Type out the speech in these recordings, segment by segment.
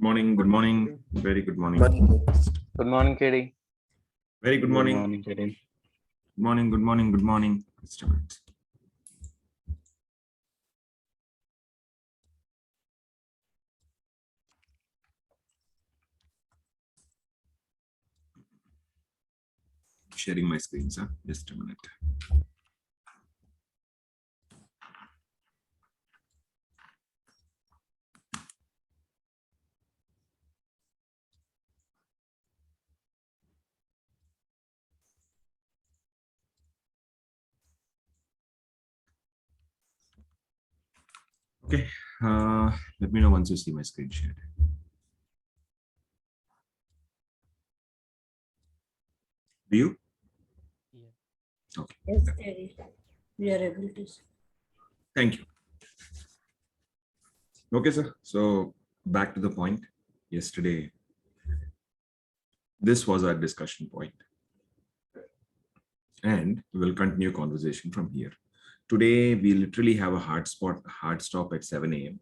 Morning, good morning, very good morning. Good morning, KD. Very good morning. Good morning, KD. Good morning, good morning, good morning. Just a minute. Sharing my screen, sir. Just a minute. Okay, let me know once you see my screen shared. Do you? Yeah. Okay. Yes, Terry. We are able to see. Thank you. Okay, sir. So back to the point. Yesterday, this was our discussion point. And we will continue conversation from here. Today, we literally have a hard stop at 7 a.m.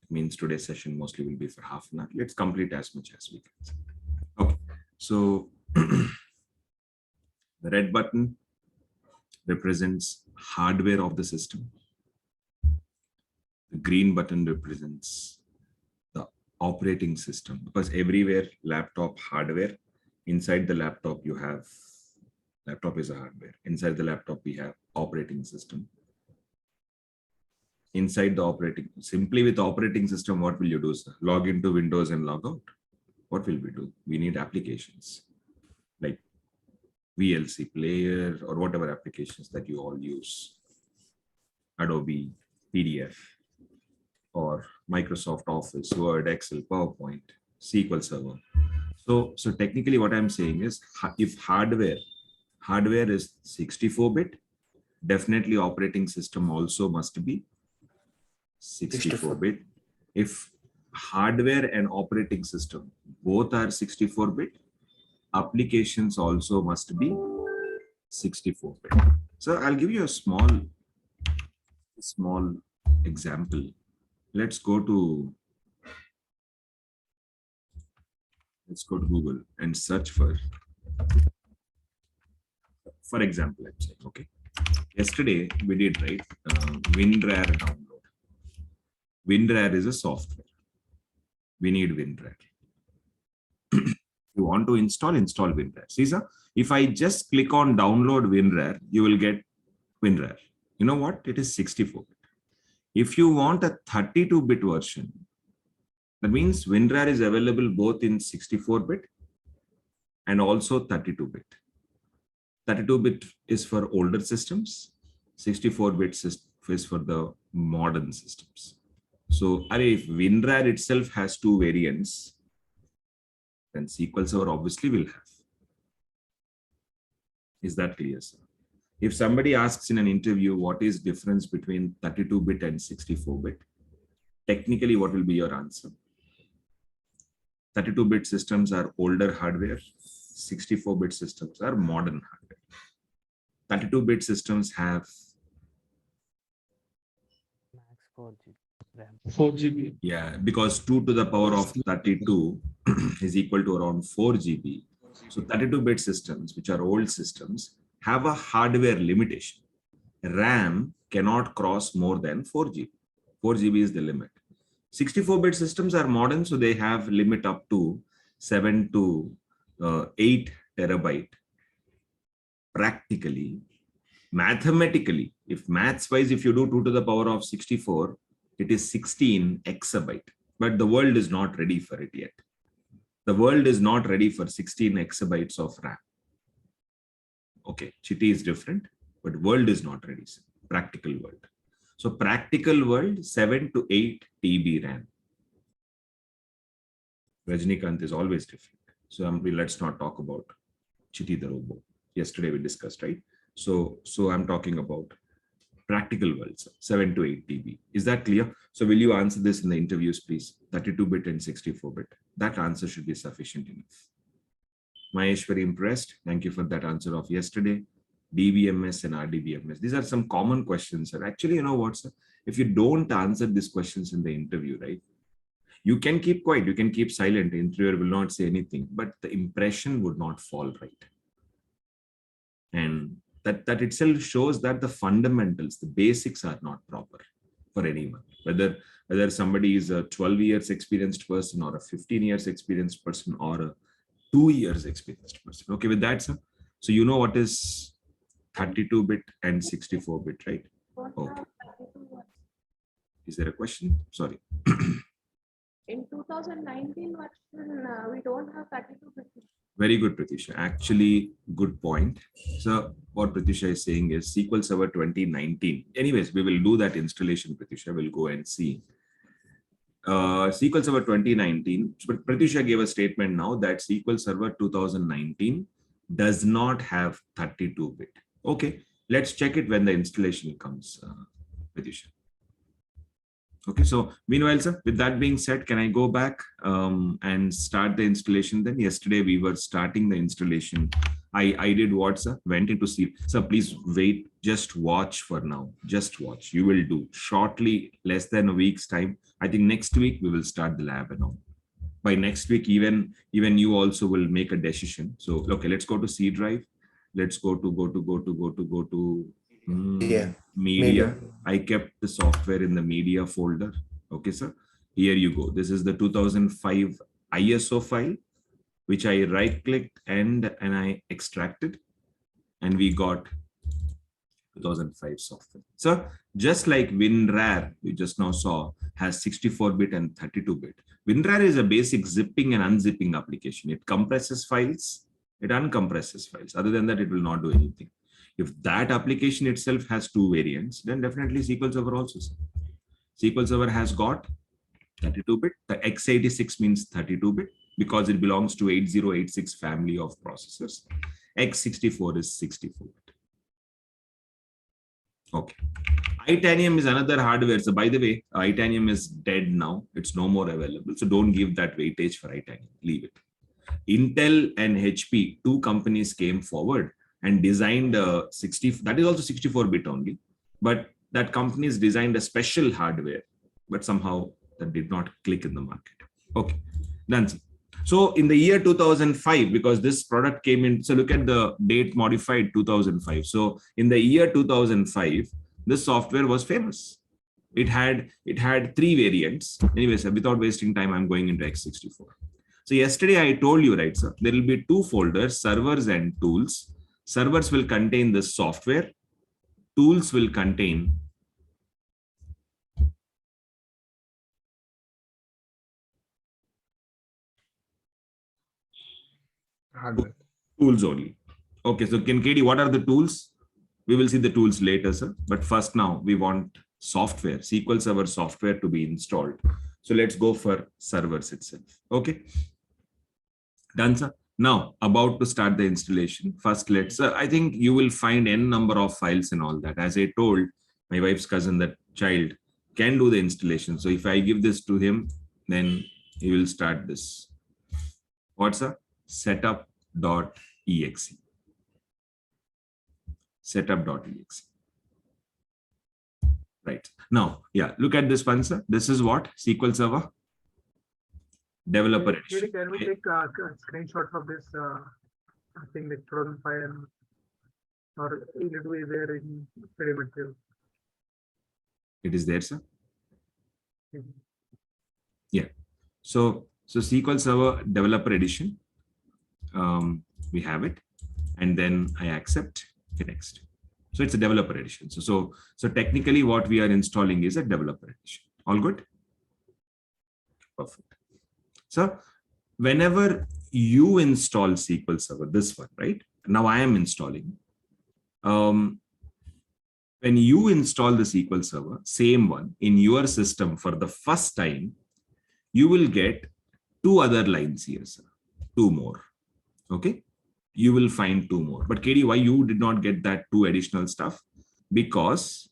It means today's session mostly will be for half an hour. Let's complete as much as we can. Okay, so the red button represents hardware of the system. The green button represents the operating system, because everywhere laptop hardware, inside the laptop you have, laptop is a hardware. Inside the laptop we have operating system. Inside the operating, simply with operating system, what will you do, sir? Log into Windows and log out. What will we do? We need applications like VLC player or whatever applications that you all use. Adobe, PDF, or Microsoft Office, Word, Excel, PowerPoint, SQL Server. So technically what I'm saying is, if hardware is 64-bit, definitely operating system also must be 64-bit. If hardware and operating system both are 64-bit, applications also must be 64-bit. So I'll give you a small example. Let's go to Google and search for example, let's say, okay. Yesterday we did, right, WinRAR download. WinRAR is a software. We need WinRAR. You want to install WinRAR. See, sir, if I just click on download WinRAR, you will get WinRAR. You know what? It is 64-bit. If you want a 32-bit version, that means WinRAR is available both in 64-bit and also 32-bit. 32-bit is for older systems. 64-bit is for the modern systems. So if WinRAR itself has two variants, then SQL Server obviously will have. Is that clear, sir? If somebody asks in an interview what is difference between 32-bit and 64-bit, technically what will be your answer? 32-bit systems are older hardware, 64-bit systems are modern hardware. 32-bit systems have Max 4GB RAM. 4GB. Yeah, because 2 to the power of 32 is equal to around 4 GB. So 32-bit systems, which are old systems, have a hardware limitation. RAM cannot cross more than 4 GB. 4 GB is the limit. 64-bit systems are modern, so they have limit up to 7 to 8 terabyte. Practically, mathematically, if maths wise, if you do 2 to the power of 64, it is 16 exabyte, but the world is not ready for it yet. The world is not ready for 16 exabytes of RAM. Okay, Chitty is different, but world is not ready. Practical world. So practical world, 7 to 8 TB RAM. Rajnikant is always different. So let's not talk about Chitty the robot. Yesterday we discussed, right? So I'm talking about practical world, 7 to 8 TB. Is that clear? So will you answer this in the interviews, please? 32-bit and 64-bit. That answer should be sufficient enough. Mahesh, very impressed. Thank you for that answer of yesterday. DBMS and RDBMS. These are some common questions, sir. Actually, you know what, sir? If you don't answer these questions in the interview, right? You can keep quiet, you can keep silent, the interviewer will not say anything, but the impression would not fall right. And that itself shows that the fundamentals, the basics are not proper for anyone, whether somebody is a 12 years experienced person or a 15 years experienced person or a 2 years experienced person. Okay, with that, sir. So you know what is 32-bit and 64-bit, right? Okay. Is there a question? Sorry. In 2019 version, we don't have 32-bit. Very good, Pratisha. Actually, good point. So what Pratisha is saying is SQL Server 2019. Anyways, we will do that installation, Pratisha. We'll go and see. SQL Server 2019. But Pratisha gave a statement now that SQL Server 2019 does not have 32-bit. Okay, let's check it when the installation comes, Pratisha. Okay, so meanwhile, sir, with that being said, can I go back and start the installation? Then yesterday we were starting the installation. I did what, sir? Went into sleep. Sir, please wait, just watch for now. Just watch. You will do shortly, less than a week's time. I think next week we will start the lab and all. By next week, even you also will make a decision. So okay, let's go to C drive. Let's go to media. I kept the software in the media folder. Okay, sir. Here you go. This is the 2005 ISO file, which I right-clicked and I extracted, and we got 2005 software. So just like WinRAR, you just now saw, has 64-bit and 32-bit. WinRAR is a basic zipping and unzipping application. It compresses files, it uncompresses files. Other than that, it will not do anything. If that application itself has two variants, then definitely SQL Server also. SQL Server has got 32-bit. The x86 means 32-bit because it belongs to 8086 family of processors. x64 is 64-bit. Okay. Itanium is another hardware. So by the way, Itanium is dead now. It's no more available. So don't give that weightage for Itanium. Leave it. Intel and HP, two companies came forward and designed a 60, that is also 64-bit only, but that companies designed a special hardware, but somehow that did not click in the market. Okay, done. So in the year 2005, because this product came in, so look at the date modified 2005. So in the year 2005, this software was famous. It had three variants. Anyways, without wasting time, I'm going into x64. So yesterday I told you, right, sir, there will be two folders, servers and tools. Servers will contain the software. Tools will contain hardware. Tools only. Okay, so KD, what are the tools? We will see the tools later, sir. But first now we want software, SQL Server software to be installed. So let's go for servers itself. Okay. Done, sir. Now, about to start the installation. First, I think you will find n number of files and all that. As I told my wife's cousin, that child can do the installation. So if I give this to him, then he will start this. What's up? Setup.exe. Setup.exe. Right. Now, yeah, look at this one, sir. This is what? SQL Server Developer Edition. Can we take a screenshot of this thing like 2005 or it will be there in pretty material? It is there, sir. Mhm. Yeah. So SQL Server Developer Edition. We have it, and then I accept next. So it's a developer edition. So technically what we are installing is a developer edition. All good? Perfect. So whenever you install SQL Server, this one, right? Now I am installing. When you install the SQL Server, same one in your system for the first time, you will get two other lines here, sir. Two more. Okay. You will find two more. But KD, why you did not get that two additional stuff? Because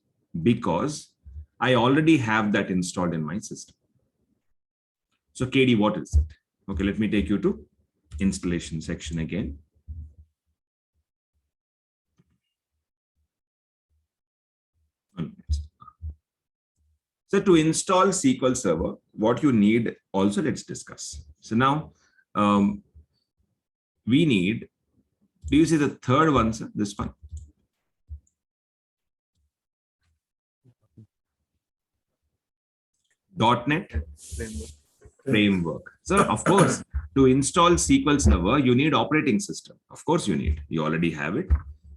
I already have that installed in my system. So KD, what is it? Okay, let me take you to installation section again. So to install SQL Server, what you need also, let's discuss. So now we need, do you see the third one, sir? This one. .NET framework. So of course, to install SQL Server, you need operating system. Of course you need, you already have it.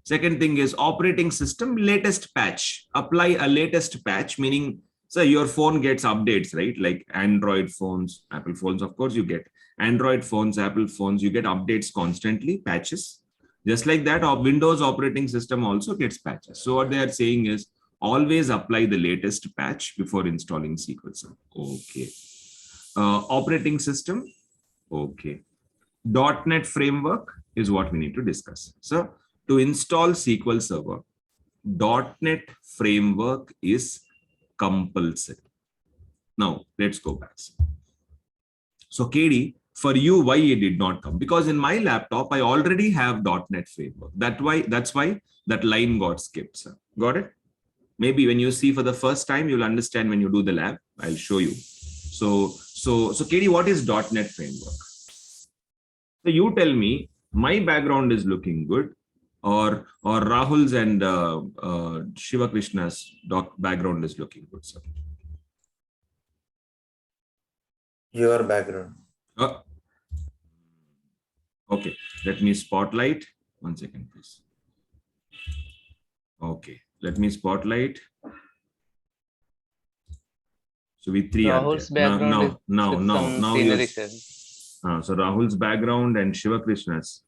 Second thing is operating system latest patch. Apply a latest patch, meaning, so your phone gets updates, right? Like Android phones, Apple phones, of course you get Android phones, Apple phones, you get updates constantly, patches. Just like that, our Windows operating system also gets patches. So what they are saying is always apply the latest patch before installing SQL Server. Okay. Operating system. Okay. .NET framework is what we need to discuss. So to install SQL Server, .NET framework is compulsory. Now let's go back. So KD, for you, why it did not come? Because in my laptop, I already have .NET framework. That's why that line got skipped, sir. Got it? Maybe when you see for the first time, you'll understand when you do the lab. I'll show you. So KD, what is .NET framework? So you tell me, my background is looking good, or Rahul's and Shiva Krishna's background is looking good, sir. Your background. Okay, let me spotlight. 1 second, please. Okay, let me spotlight. So we three Rahul's are there. background Now scenery, sir. so Rahul's background and Shiva Krishna's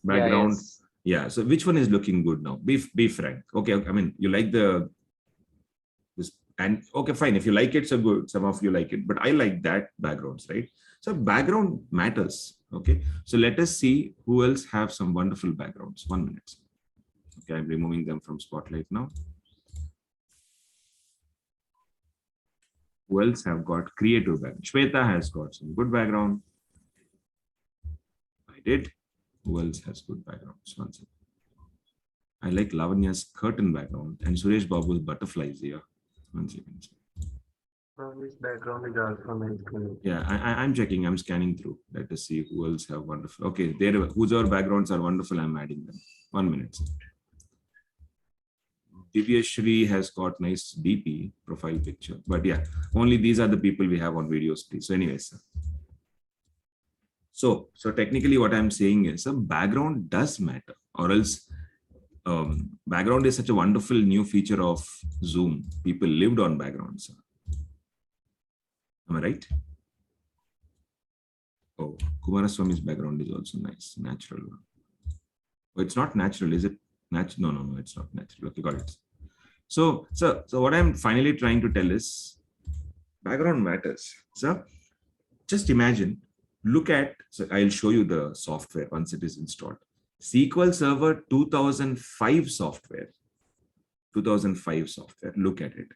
background. Yes. Yeah. So which one is looking good now? Be frank. Okay. I mean, you like this, and okay, fine. If you like it, so good. Some of you like it, but I like that backgrounds, right? So background matters. Okay. So let us see who else have some wonderful backgrounds. 1 minute. Okay, I'm removing them from spotlight now. Who else have got creative background? Shweta has got some good background. I did. Who else has good backgrounds? 1 second. I like Lavanya's curtain background and Suresh Babu's butterflies here. 1 second. This background is also mentioned. Yeah, I'm checking. I'm scanning through. Let us see who else have wonderful. Okay, there. Whose our backgrounds are wonderful. I'm adding them. 1 minute. Divyashri has got nice DP profile picture, but yeah, only these are the people we have on videos, please. So anyways, so technically what I'm saying is a background does matter, or else background is such a wonderful new feature of Zoom. People lived on backgrounds. Am I right? Oh, Kumaraswamy's background is also nice, natural. Oh, it's not natural, is it? Natural? No, it's not natural. Okay, got it. So what I'm finally trying to tell is background matters. So just imagine, look at, so I'll show you the software once it is installed. SQL Server 2005 software. 2005 software. Look at it.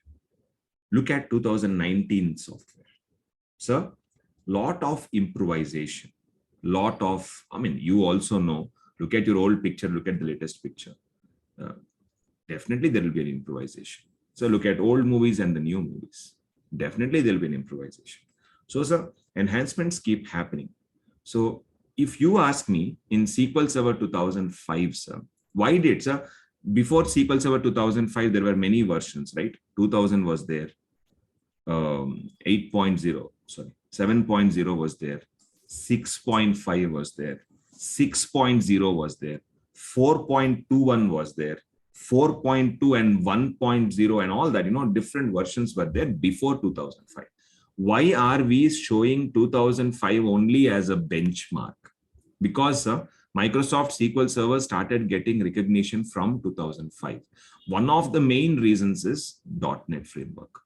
Look at 2019 software. So lot of improvisation. Lot of, I mean, you also know, look at your old picture, look at the latest picture. Definitely there will be an improvisation. So look at old movies and the new movies. Definitely there will be an improvisation. So sir, enhancements keep happening. So if you ask me in SQL Server 2005, sir, why did, sir, before SQL Server 2005, there were many versions, right? 2000 was there. 8.0, sorry, 7.0 was there. 6.5 was there. 6.0 was there. 4.21 was there. 4.2 and 1.0 and all that, you know, different versions were there before 2005. Why are we showing 2005 only as a benchmark? Because Microsoft SQL Server started getting recognition from 2005. One of the main reasons is .NET framework.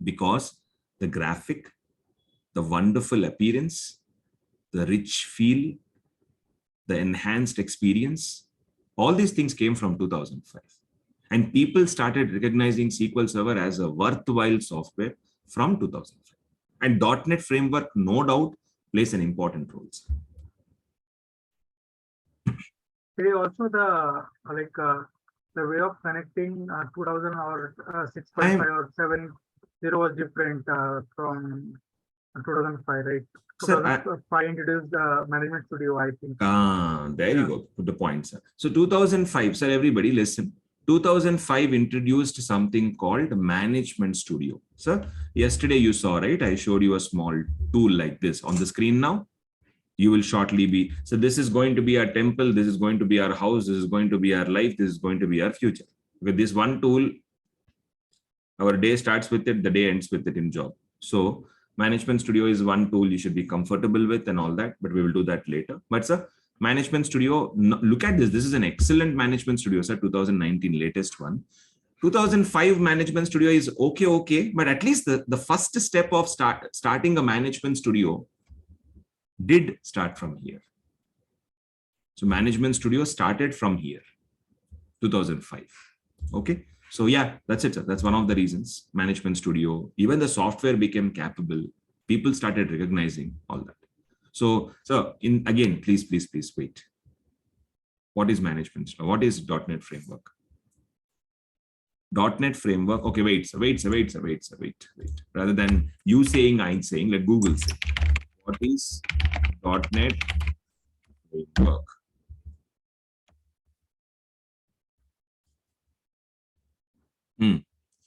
Because the graphic, the wonderful appearance, the rich feel, the enhanced experience, all these things came from 2005. And people started recognizing SQL Server as a worthwhile software from 2005. And .NET framework, no doubt, plays an important role. Also the way of connecting 2000 or 6.5 or 7 0 was different from 2005, right? Sir, 2005 introduced Management Studio, I think. there you go. Put the point, sir. So 2005, sir, everybody listen. 2005 introduced something called Management Studio. Sir, yesterday you saw, right? I showed you a small tool like this on the screen now. You will shortly be, so this is going to be our temple. This is going to be our house. This is going to be our life. This is going to be our future. With this one tool, our day starts with it, the day ends with it in job. So Management Studio is one tool you should be comfortable with and all that, but we will do that later. But sir, Management Studio, look at this. This is an excellent Management Studio, sir, 2019 latest one. 2005 Management Studio is okay, but at least the first step of starting a Management Studio did start from here. So Management Studio started from here, 2005. Okay. So yeah, that's it. Sir. That's one of the reasons. Management Studio, even the software became capable. People started recognizing all that. So again, please wait. What is Management Studio? What is .NET Framework? .NET Framework. Okay, wait. Rather than you saying, I'm saying, let Google say. What is .NET Framework?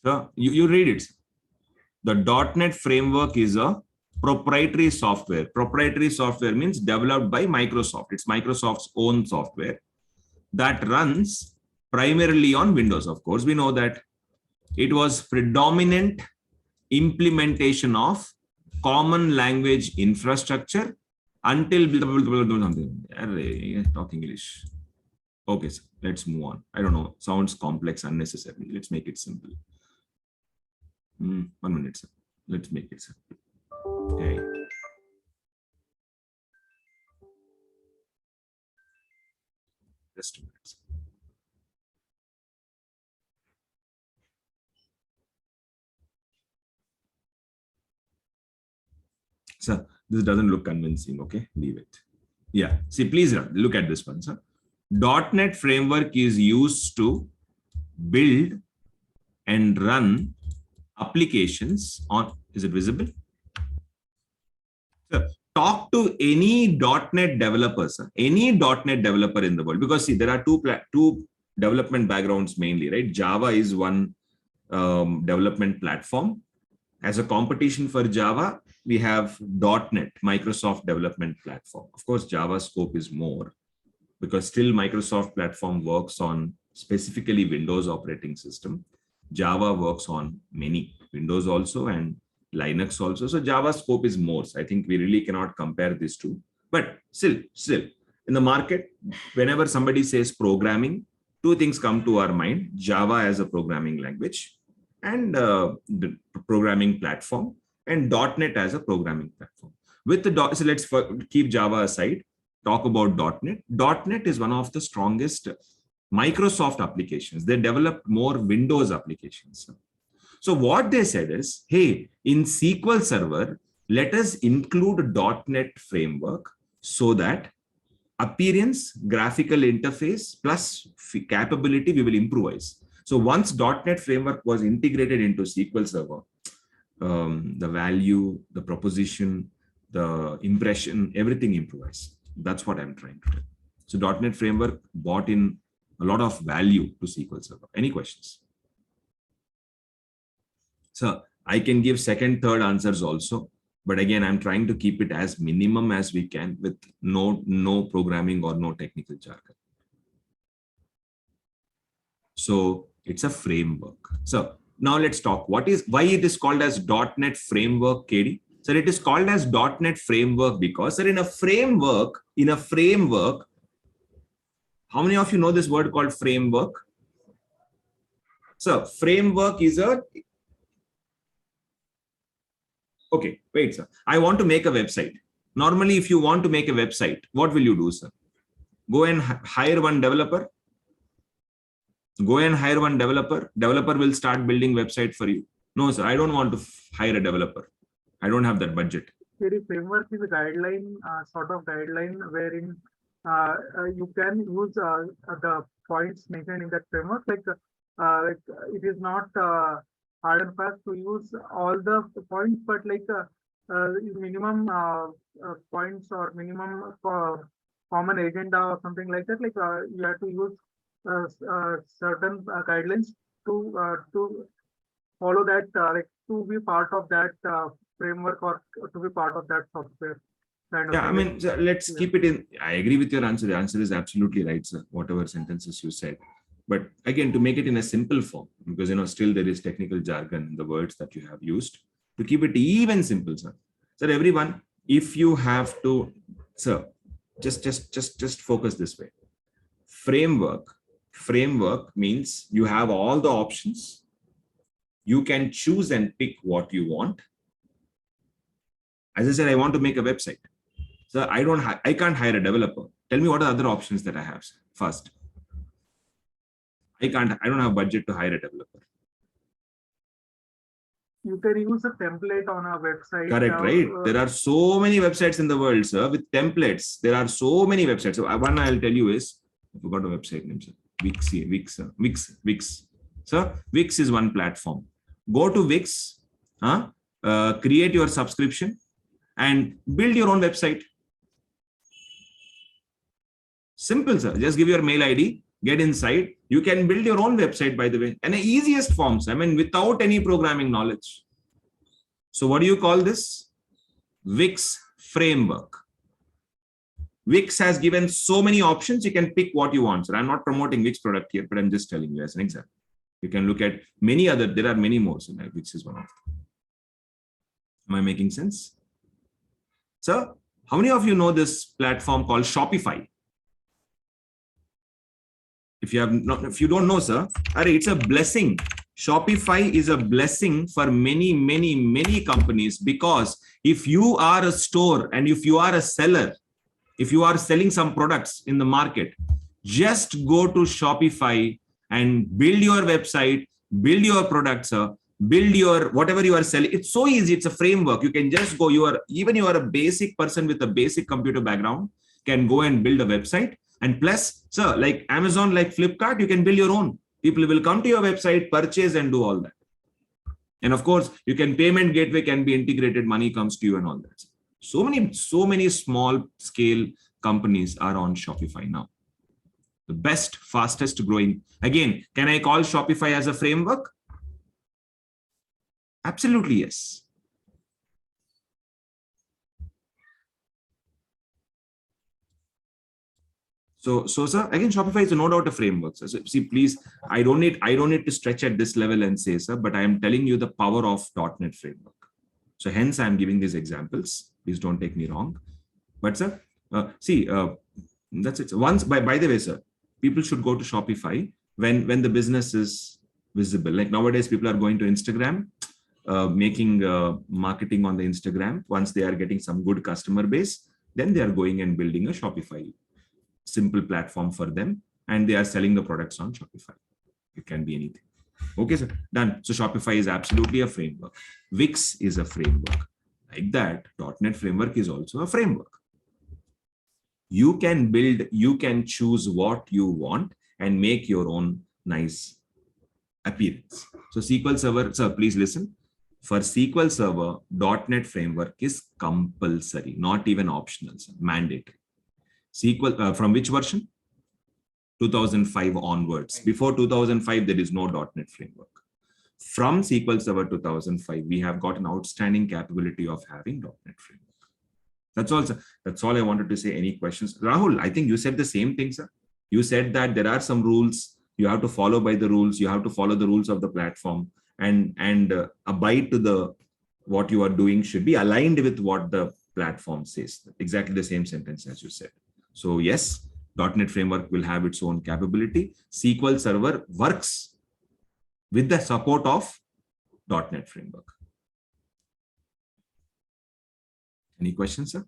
So you read it. The .NET Framework is a proprietary software. Proprietary software means developed by Microsoft. It's Microsoft's own software that runs primarily on Windows. Of course, we know that it was predominant implementation of common language infrastructure until talk English. Okay, so let's move on. I don't know, sounds complex unnecessarily. Let's make it simple. 1 minute, sir. Let's make it simple. Okay. Just a minute. Sir, this doesn't look convincing. Okay, leave it. Yeah, see, please look at this one, sir. .NET Framework is used to build and run applications on, is it visible? So talk to any .NET developer, sir, any .NET developer in the world, because see, there are two development backgrounds mainly, right? Java is one development platform. As a competition for Java, we have .NET, Microsoft Development Platform. Of course, Java scope is more, because still Microsoft platform works on specifically Windows operating system. Java works on many, Windows also and Linux also. So Java scope is more. So I think we really cannot compare these two. But still, in the market, whenever somebody says programming, two things come to our mind: Java as a programming language and the programming platform, and .NET as a programming platform. With the so let's keep Java aside. Talk about .NET. .NET is one of the strongest Microsoft applications. They developed more Windows applications. So what they said is, hey, in SQL Server, let us include .NET Framework so that appearance, graphical interface, plus capability, we will improvise. So once .NET Framework was integrated into SQL Server, the value, the proposition, the impression, everything improvised. That's what I'm trying to do. So .NET Framework brought in a lot of value to SQL Server. Any questions? So I can give second, third answers also. But again, I'm trying to keep it as minimum as we can with no programming or no technical jargon. So it's a framework. So now let's talk why it is called as .NET Framework, KD. So it is called as .NET Framework because, sir, in a framework, how many of you know this word called framework? So framework is a, okay, wait, sir. I want to make a website. Normally, if you want to make a website, what will you do, sir? Go and hire one developer. Developer will start building website for you. No, sir, I don't want to hire a developer. I don't have that budget. The framework is a guideline, sort of guideline wherein you can use the points mentioned in that framework. Like it is not hard and fast to use all the points, but like minimum points or minimum common agenda or something like that. Like you have to use certain guidelines to follow that, like to be part of that framework or to be part of that software. Kind of Yeah, I thing. mean, so let's keep it in. I agree with your answer. The answer is absolutely right, sir. Whatever sentences you said. But again, to make it in a simple form, because still there is technical jargon in the words that you have used. To keep it even simple, sir. Sir, everyone, if you have to, sir, just focus this way. Framework means you have all the options. You can choose and pick what you want. As I said, I want to make a website. So I can't hire a developer. Tell me what are the other options that I have first. I don't have budget to hire a developer. You can use a template on a website. Correct, right? There are so many websites in the world, sir, with templates. There are so many websites. So one I'll tell you is, I forgot a website name, sir. Wix. Sir, Wix is one platform. Go to Wix, create your subscription and build your own website. Simple, sir. Just give your mail ID, get inside. You can build your own website, by the way, and the easiest forms. I mean, without any programming knowledge. So what do you call this? Wix framework. Wix has given so many options. You can pick what you want. So I'm not promoting Wix product here, but I'm just telling you as an example. You can look at many other. There are many more. So Wix is one of them. Am I making sense? So how many of you know this platform called Shopify? If you don't know, sir, it's a blessing. Shopify is a blessing for many companies, because if you are a store and if you are a seller, if you are selling some products in the market, just go to Shopify and build your website, build your products, build your whatever you are selling. It's so easy. It's a framework. You can just go. You are a basic person with a basic computer background can go and build a website. And plus, sir, like Amazon, like Flipkart, you can build your own. People will come to your website, purchase and do all that. And of course, you can payment gateway can be integrated. Money comes to you and all that. So many small scale companies are on Shopify now. The best, fastest growing. Again, can I call Shopify as a framework? Absolutely, yes. So sir, again, Shopify is no doubt a framework. So see, please, I don't need to stretch at this level and say, sir, but I am telling you the power of .NET framework. So hence I'm giving these examples. Please don't take me wrong. But sir, that's it. Once, by the way, sir, people should go to Shopify when the business is visible. Like nowadays, people are going to Instagram, making marketing on the Instagram. Once they are getting some good customer base, then they are going and building a Shopify simple platform for them, and they are selling the products on Shopify. It can be anything. Okay, sir, done. So Shopify is absolutely a framework. Wix is a framework. Like that, .NET framework is also a framework. You can build, you can choose what you want and make your own nice appearance. So SQL Server, sir, please listen. For SQL Server, .NET framework is compulsory, not even optional, sir, mandatory. SQL from which version? 2005 onwards. Before 2005, there is no .NET framework. From SQL Server 2005, we have got an outstanding capability of having .NET framework. That's all, sir. That's all I wanted to say. Any questions? Rahul, I think you said the same thing, sir. You said that there are some rules. You have to follow by the rules. You have to follow the rules of the platform and abide to what you are doing should be aligned with what the platform says. Exactly the same sentence as you said. So yes, .NET framework will have its own capability. SQL Server works with the support of .NET framework. Any questions, sir?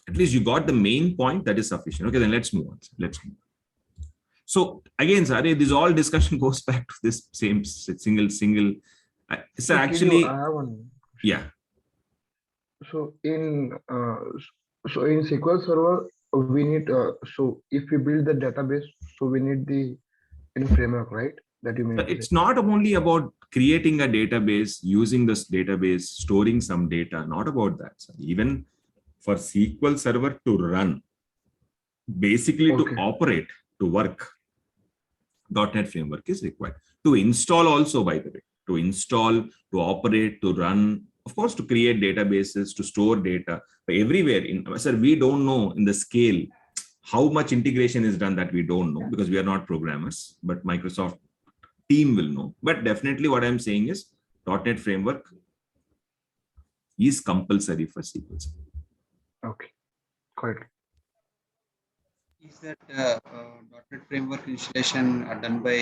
At least you got the main point. That is sufficient. Okay, then let's move on. Let's move on. So again, sir, this all discussion goes back to this same single. So actually, I have one. Yeah. So in SQL Server, we need so if we build the database, so we need the in a framework, right? That you mean to It's say. not only about creating a database, using this database, storing some data, not about that, sir. Even for SQL Server to run, basically to Okay. operate, to work, .NET framework is required. To install also, by the way, to install, to operate, to run, of course, to create databases, to store data, but everywhere. Sir, we don't know in the scale how much integration is done, that we don't know, because we are not programmers, but Microsoft team will know. But definitely what I'm saying is .NET framework is compulsory for SQL Server. Okay. Got it. Is that .NET Framework installation done by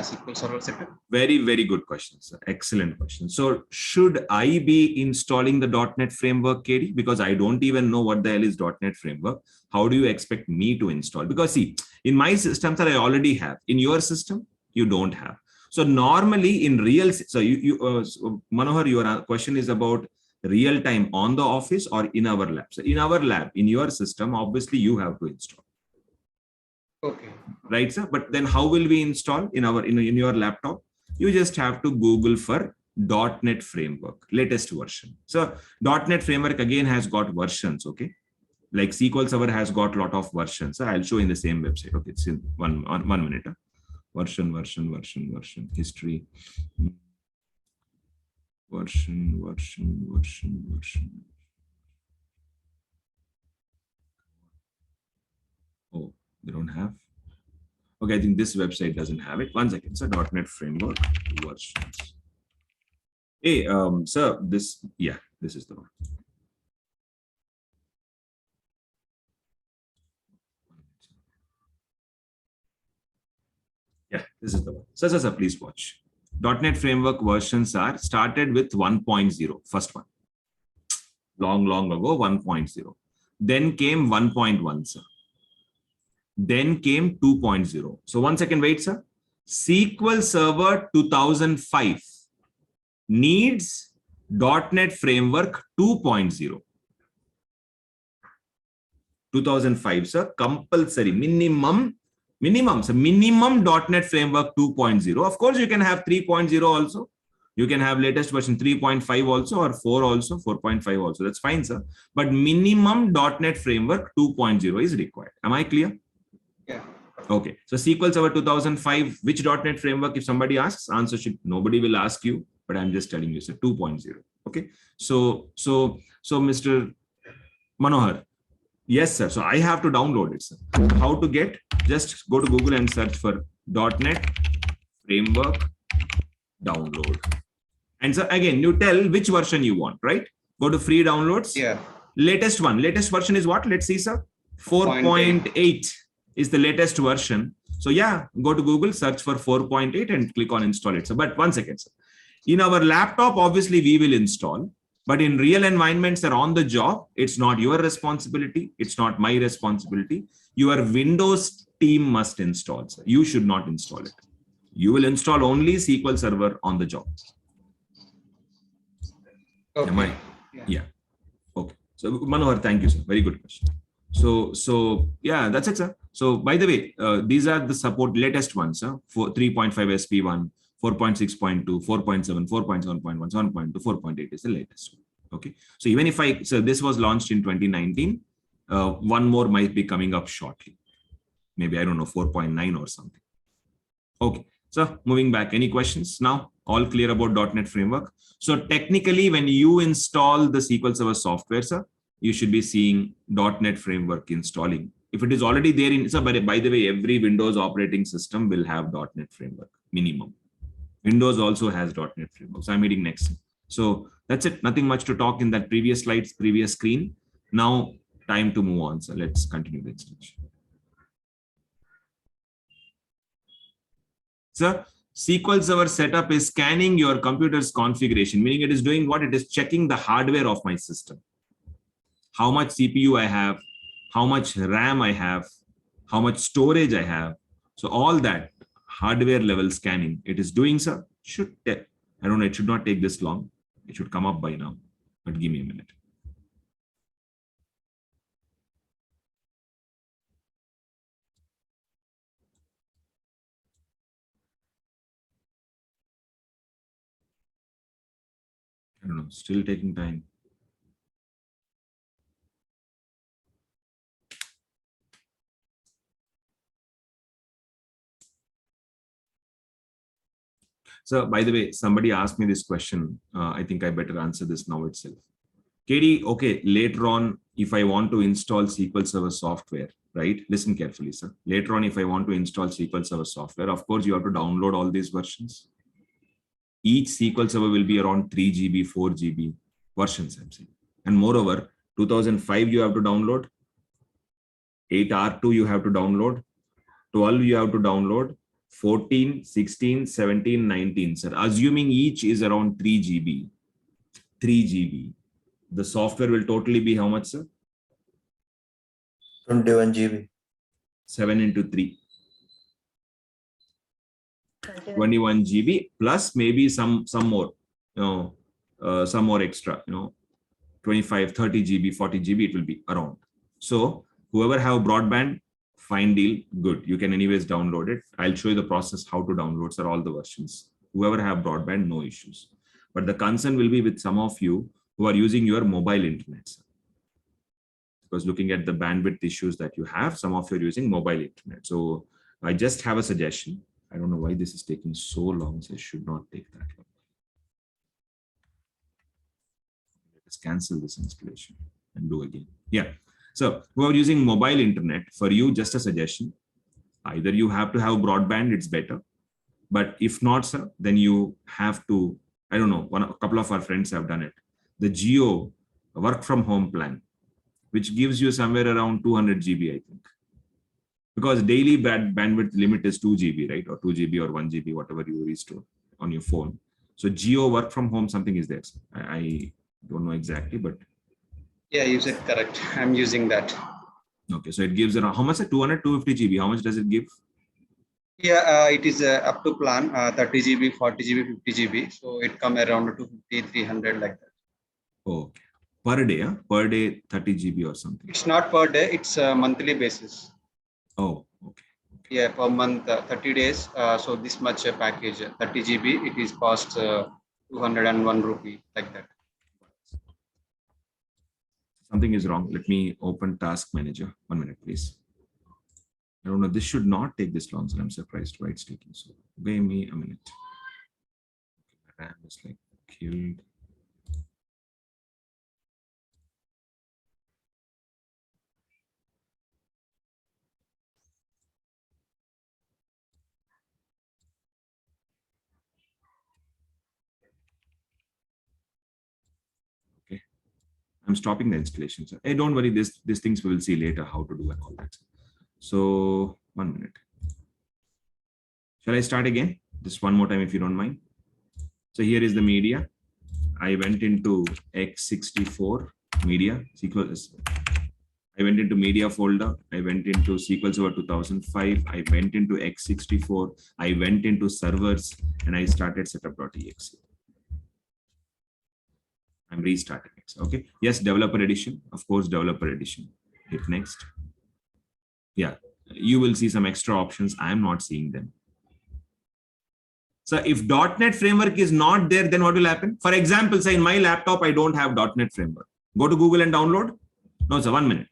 SQL Server setup? Very, very good question, sir. Excellent question. So should I be installing the .NET framework, KD? Because I don't even know what the hell is .NET framework. How do you expect me to install? Because see, in my system, sir, I already have. In your system, you don't have. So normally in real, so Manohar, your question is about real time on the office or in our lab. So in our lab, in your system, obviously you have to install. Okay. Right, sir? But then how will we install in your laptop? You just have to Google for .NET framework, latest version. So .NET framework again has got versions, okay? Like SQL Server has got a lot of versions. So I'll show in the same website. Okay, it's in one minute. Huh? Version, history. Version. Oh, they don't have. Okay, I think this website doesn't have it. 1 second, sir. .NET framework versions. Hey, sir, this is the one. Yeah, this is the one. Sir, please watch. .NET framework versions are started with 1.0, first one. Long ago, 1.0. Then came 1.1, sir. Then came 2.0. So 1 second, wait, sir. SQL Server 2005 needs .NET Framework 2.0. 2005, sir, compulsory, minimum, so minimum .NET Framework 2.0. Of course, you can have 3.0 also. You can have latest version 3.5 also, or 4 also, 4.5 also. That's fine, sir. But minimum .NET Framework 2.0 is required. Am I clear? Yeah. Okay. So SQL Server 2005, which .NET framework? If somebody asks, answer should, nobody will ask you, but I'm just telling you, sir, 2.0. Okay. So Mr. Manohar, yes, sir. So I have to download it, sir. How to get? Just go to Google and search for .NET framework download. And so again, you tell which version you want, right? Go to free downloads. Yeah. Latest one. Latest version is what? Let's see, sir. 4.8 is the latest version. So yeah, go to Google, search for 4.8 and click on install it. So, but 1 second, sir. In our laptop, obviously we will install, but in real environments are on the job. It's not your responsibility. It's not my responsibility. Your Windows team must install, sir. You should not install it. You will install only SQL Server on the job. Okay. Am I? Yeah. Okay. So Manohar, thank you, sir. Very good question. So yeah, that's it, sir. So by the way, these are the support latest ones, sir. For 3.5 SP1, 4.6.2, 4.7, 4.7.1, 7.2, 4.8 is the latest one. Okay. So even if so this was launched in 2019, one more might be coming up shortly. Maybe, I don't know, 4.9 or something. Okay. So moving back, any questions now? All clear about .NET framework. So technically, when you install the SQL Server software, sir, you should be seeing .NET framework installing. If it is already there in, so by the way, every Windows operating system will have .NET framework minimum. Windows also has .NET framework. So I'm reading next. So that's it. Nothing much to talk in that previous slides, previous screen. Now time to move on. So let's continue the installation. So SQL Server setup is scanning your computer's configuration, meaning it is doing what? It is checking the hardware of my system. How much CPU I have, how much RAM I have, how much storage I have. So all that hardware level scanning, it is doing, sir. I don't know, it should not take this long. It should come up by now, but give me a minute. don't know, still taking time. So, by the way, somebody asked me this question. I think I better answer this now itself. KD, okay, later on, if I want to install SQL Server software, right? Listen carefully, sir. Later on, if I want to install SQL Server software, of course, you have to download all these versions. Each SQL Server will be around 3 GB, 4 GB versions, I'm saying. And moreover, 2005 you have to download, 8R2 you have to download, 12 you have to download, 14, 16, 17, 19, sir. Assuming each is around 3 GB, 3 GB, the software will totally be how much, sir? 21 GB. 7 into 3. 21 GB plus maybe some more, some more extra, 25, 30 GB, 40 GB, it will be around. So whoever have broadband, fine deal, good. You can anyways download it. I'll show you the process how to download, sir, all the versions. Whoever have broadband, no issues. But the concern will be with some of you who are using your mobile internet, sir. Because looking at the bandwidth issues that you have, some of you are using mobile internet. So I just have a suggestion. I don't know why this is taking so long, so it should not take that long. Let's cancel this installation and do again. Yeah. So who are using mobile internet, for you, just a suggestion. Either you have to have broadband, it's better. But if not, sir, then you have to, I don't know, a couple of our friends have done it. The Geo work from home plan, which gives you somewhere around 200 GB, I think. Because daily bandwidth limit is 2 GB, right? Or 2 GB or 1 GB, whatever you restore on your phone. So Geo work from home, something is there. I don't know exactly, but. Yeah, you said correct. I'm using that. Okay, so it gives around, how much? 200, 250 GB. How much does it give? Yeah, it is up to plan 30 GB, 40 GB, 50 GB. So it come around 250, 300 like that. Okay. Per day, huh? Per day 30 GB or something. It's not per day, it's a monthly basis. Oh, okay. Yeah, per month, 30 days. So this much a package, 30 GB, it is cost 201 rupee like that. Something is wrong. Let me open Task Manager. 1 minute, please. I don't know. This should not take this long, so I'm surprised why it's taking so long. Give me a minute. RAM is like killed. Okay. I'm stopping the installation. So, hey, don't worry. These things we will see later how to do and all that. So 1 minute. Shall I start again? Just one more time, if you don't mind. So here is the media. I went into x64 media SQL. I went into media folder. I went into SQL Server 2005. I went into x64. I went into servers and I started setup.exe. I'm restarting it. Okay. Yes, developer edition. Of course, developer edition. Hit next. Yeah, you will see some extra options. I'm not seeing them. So if .NET framework is not there, then what will happen? For example, say in my laptop, I don't have .NET framework. Go to Google and download. No, sir, 1 minute.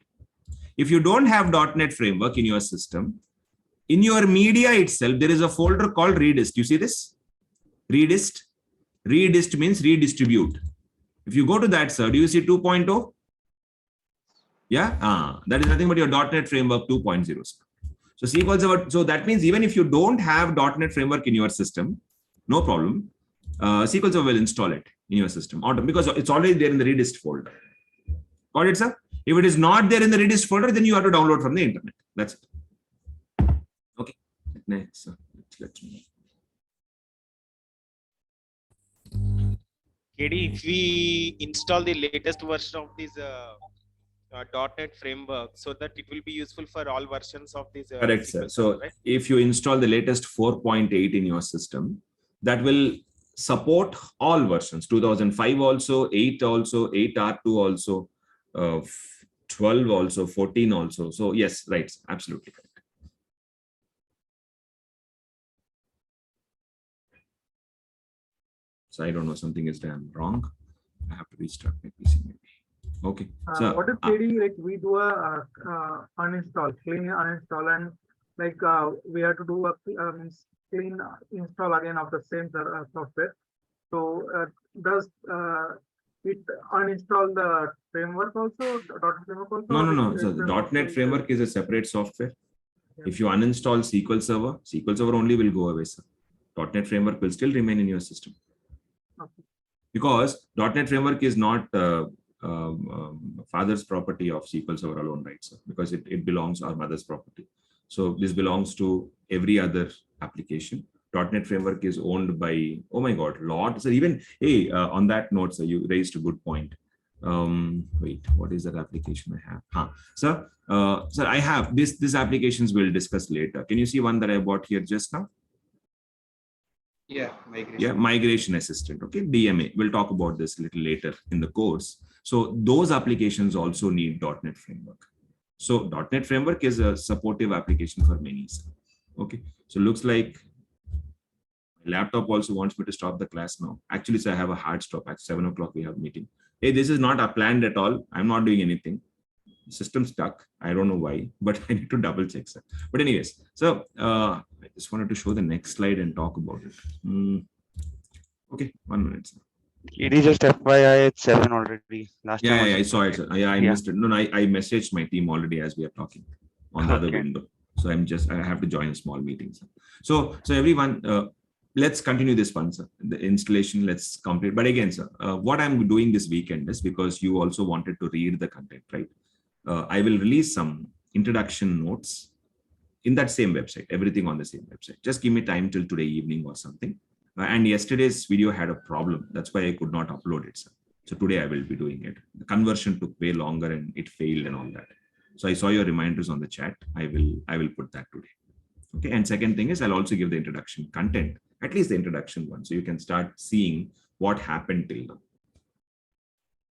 If you don't have .NET framework in your system, in your media itself, there is a folder called Redist. You see this? Redist. Redist means redistribute. If you go to that, sir, do you see 2.0? Yeah, that is nothing but your .NET framework 2.0. So SQL Server, so that means even if you don't have .NET framework in your system, no problem. SQL Server will install it in your system because it's already there in the Redist folder. Got it, sir? If it is not there in the Redist folder, then you have to download from the internet. That's it. Okay. Next, let's move. KD, if we install the latest version of this .NET framework, so that it will be useful for all versions of this. Correct, sir. So right? If you install the latest 4.8 in your system, that will support all versions, 2005 also, 8 also, 8R2 also, 12 also, 14 also. So yes, right, absolutely correct. So I don't know, something is damn wrong. I have to restart my PC maybe. Okay. So What if KD, like we do a uninstall, clean uninstall, and like we have to do a means clean install again of the same software. So does it uninstall the framework also, the .NET framework also? no, or no, no. it- So it's the a- .NET framework is a separate software. Yeah. If you uninstall SQL Server only will go away, sir. .NET framework will still remain in your system. Okay. Because .NET framework is not father's property of SQL Server alone, right, sir? Because it belongs our mother's property. So this belongs to every other application. .NET framework is owned by, oh my God, lot. So even, hey, on that note, sir, you raised a good point. Wait, what is that application I have? Sir, I have these applications we'll discuss later. Can you see one that I bought here just now? Yeah, migration. Yeah, migration assistant. Okay, DMA. We'll talk about this a little later in the course. So those applications also need .NET framework. So .NET framework is a supportive application for many. Okay, so looks like my laptop also wants me to stop the class now. Actually, so I have a hard stop at 7 o'clock. We have a meeting. Hey, this is not planned at all. I'm not doing anything. System stuck. I don't know why, but I need to double check, sir. But anyways, so I just wanted to show the next slide and talk about it. Okay, 1 minute, sir. It is just FYI, it's 7 already. Last time Yeah, also I saw it, sir. Yeah, I Yeah. missed it. No, I messaged my team already as we are talking on the other Okay. window. So I have to join a small meeting, sir. So everyone, let's continue this one, sir. The installation, let's complete. But again, sir, what I'm doing this weekend is because you also wanted to read the content, right? I will release some introduction notes in that same website, everything on the same website. Just give me time till today evening or something. And yesterday's video had a problem. That's why I could not upload it, sir. So today I will be doing it. The conversion took way longer and it failed and all that. So I saw your reminders on the chat. I will put that today. Okay. And second thing is I'll also give the introduction content, at least the introduction one. So you can start seeing what happened till now.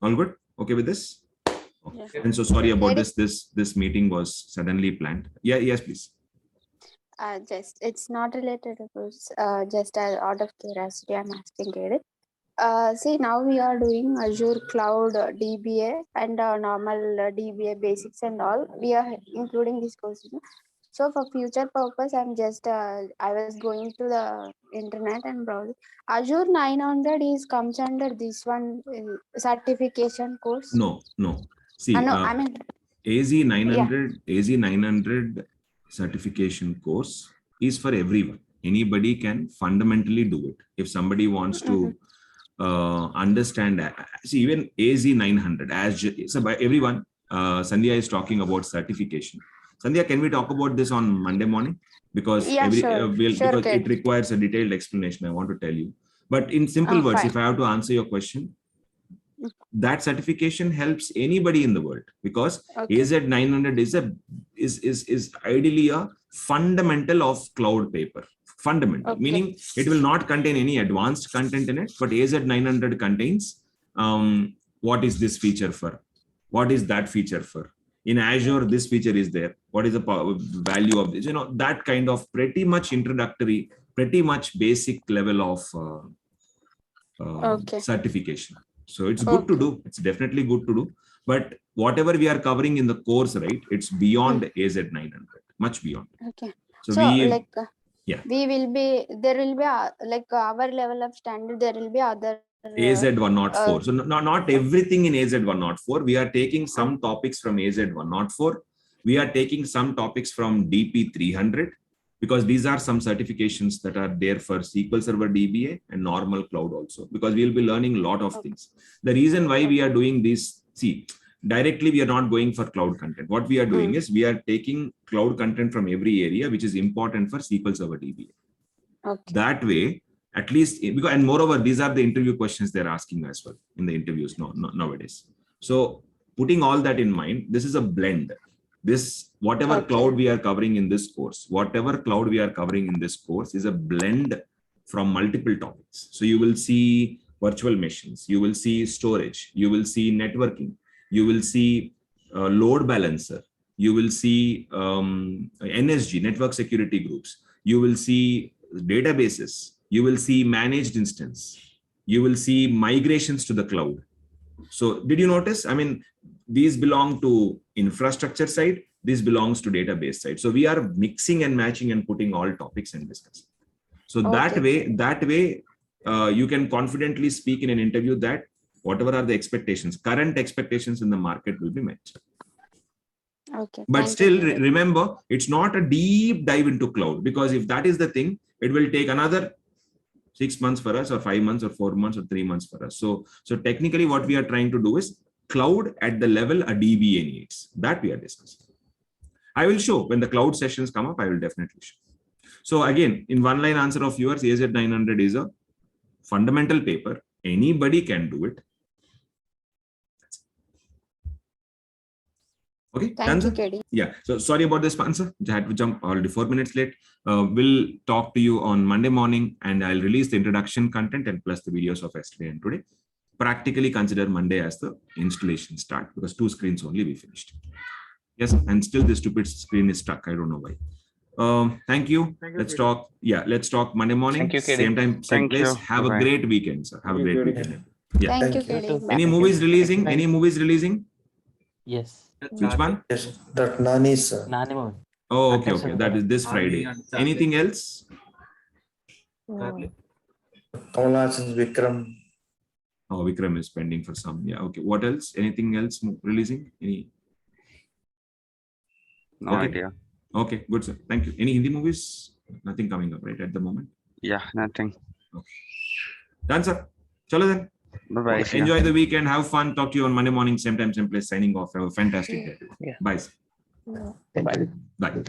All good? Okay with this? Yeah. And so sorry about this meeting was suddenly planned. Yeah, yes, please. Just it's not related to this, just out of curiosity I'm asking it. See, now we are doing Azure Cloud DBA and normal DBA basics and all. We are including this course. So for future purpose, I'm just I was going to the internet and browsing. Azure 900 comes under this one certification course. No. See, No, I mean AZ900 certification course is for everyone. Anybody can fundamentally do it. If somebody wants to understand that, see, even AZ900 so by everyone, Sandhya is talking about certification. Sandhya, can we talk about this on Monday morning? Because because it requires a detailed explanation. I want to tell you, but in simple words, fine. if I have to answer your question, that certification helps anybody in the world, because AZ900 is ideally a fundamental of cloud paper. Fundamental, meaning it will not contain any advanced content in it, but AZ900 contains what is this feature for? What is that feature for? In Azure, this feature is there. What is the value of this? That kind of pretty much introductory, pretty much basic level of certification. So it's good to do. It's definitely good to do. But whatever we are covering in the course, right, it's beyond AZ900, much beyond. Okay. So we will be, there will be like our level of standard, there will be other AZ104. So not everything in AZ104. We are taking some topics from AZ104. We are taking some topics from DP300, because these are some certifications that are there for SQL Server DBA and normal cloud also, because we'll be learning a lot of things. The reason why we are doing this, see, directly we are not going for cloud content. What we are doing is we are taking cloud content from every area which is important for SQL Server DBA. That way, at least, because, and moreover, these are the interview questions they're asking as well in the interviews nowadays. So putting all that in mind, this is a blend. This, whatever cloud we are covering in this course, is a blend from multiple topics. So you will see virtual machines, you will see storage, you will see networking, you will see load balancer, you will see NSG, network security groups, you will see databases, you will see managed instance, you will see migrations to the cloud, So did you notice? I mean, these belong to infrastructure side. This belongs to database side. So we are mixing and matching and putting all topics and discussing. So that way, you can confidently speak in an interview that whatever are the expectations, current expectations in the market will be met. Okay. But still, remember, it's not a deep dive into cloud, because if that is the thing, it will take another 6 months for us, or 5 months, or 4 months, or 3 months for us. So technically what we are trying to do is cloud at the level a DBA needs. That we are discussing. I will show when the cloud sessions come up, I will definitely show. So again, in one line answer of yours, AZ900 is a fundamental paper. Anybody can do it. Okay, Thank you, KD. Yeah, so sorry about the sponsor. I had to jump already 4 minutes late. We'll talk to you on Monday morning, and I'll release the introduction content and plus the videos of yesterday and today. Practically consider Monday as the installation start, because 2 screens only we finished. Yes, and still the stupid screen is stuck. I don't know why. Thank you. Let's talk. Yeah, let's talk Monday morning. Thank you, KD. Same time, same place. Have a great weekend, sir. Have a great weekend. Yeah. Thank you, KD. Any movies releasing? Any movies releasing? Yes. Which one? Yes, that Nani, sir. Nani movie. Oh, okay. That is this Friday. Anything else? Kamal Hassan's Vikram. Oh, Vikram is pending for some. Yeah. Okay. What else? Anything else releasing? Any? No Okay. idea. Okay. Good, sir. Thank you. Any Hindi movies? Nothing coming up right at the moment. Yeah, nothing. Okay. Done, sir. Chalo then. Bye-bye. Okay. Enjoy the weekend. Have fun. Talk to you on Monday morning, same time, same place. Signing off. Have a fantastic day. Yeah. Bye, sir. Bye. Bye.